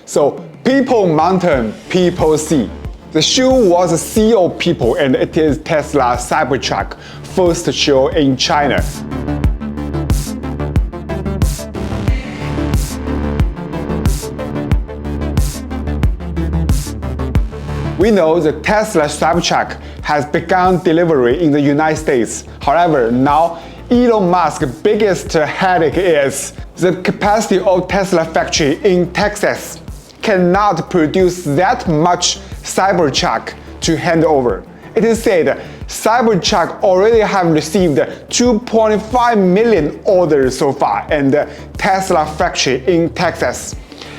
So, people mountain, people sea. The show was a sea of people, and it is Tesla Cybertruck first show in China. We know the Tesla Cybertruck has begun delivery in the United States. However, now Elon Musk's biggest headache is the capacity of Tesla factory in Texas cannot produce that much Cybertruck to hand over. It is said Cybertruck already have received 2.5 million orders so far, and the Tesla factory in Texas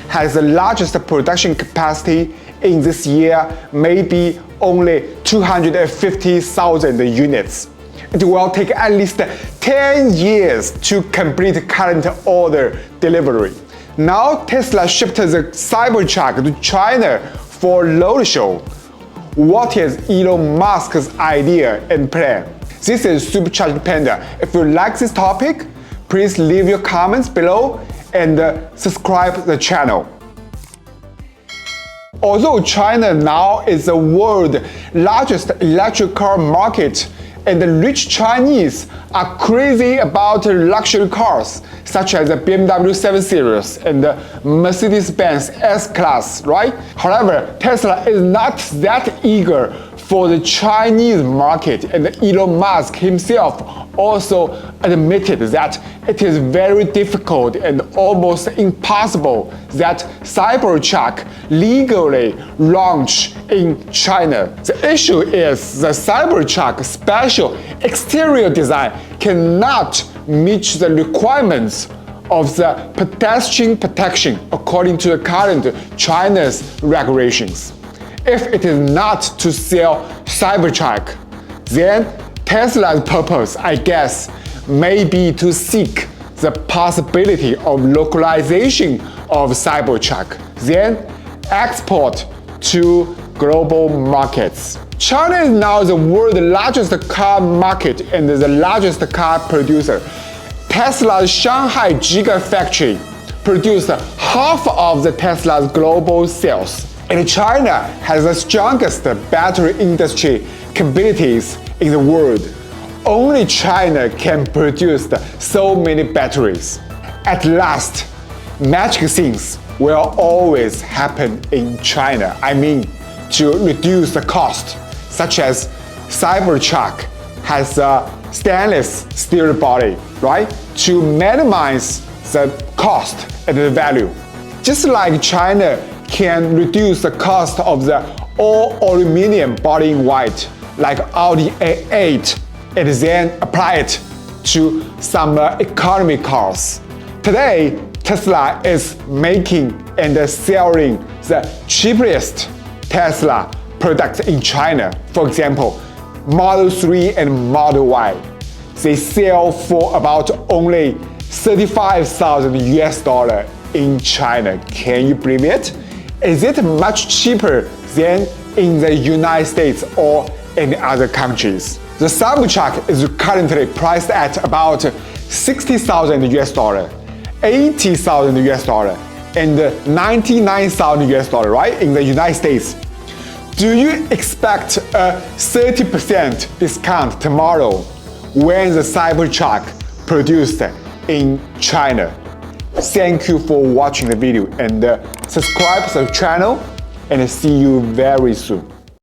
has the largest production capacity in this year, maybe only 250,000 units. It will take at least 10 years to complete current order delivery. Now Tesla shipped the Cybertruck to China for roadshow. What is Elon Musk's idea and plan? This is Supercharged Panda. If you like this topic, please leave your comments below and subscribe the channel. Although China now is the world's largest electric car market, and the rich Chinese are crazy about luxury cars, such as the BMW 7 Series and the Mercedes-Benz S-Class, right? However, Tesla is not that eager for the Chinese market, and Elon Musk himself also admitted that it is very difficult and almost impossible that Cybertruck legally launch in China. The issue is the Cybertruck special exterior design cannot meet the requirements of the pedestrian protection according to the current China's regulations. If it is not to sell Cybertruck, then Tesla's purpose, I guess, may be to seek the possibility of localization of Cybertruck, then export to global markets. China is now the world's largest car market and the largest car producer. Tesla's Shanghai Gigafactory produced half of the Tesla's global sales. And China has the strongest battery industry capabilities in the world. Only China can produce so many batteries. At last, magic things will always happen in China. I mean, to reduce the cost, such as Cybertruck has a stainless steel body, right? To minimize the cost and the value. Just like China can reduce the cost of the all-aluminum body in white, like Audi A8, and then apply it to some economy cars. Today, Tesla is making and selling the cheapest Tesla products in China. For example, Model 3 and Model Y. They sell for about only $35,000 US in China. Can you believe it? Is it much cheaper than in the United States or in other countries? The Cybertruck is currently priced at about $60,000 US, $80,000 US, and $99,000 US, right? In the United States. Do you expect a 30% discount tomorrow when the Cybertruck produced in China? Thank you for watching the video and subscribe to the channel, and see you very soon.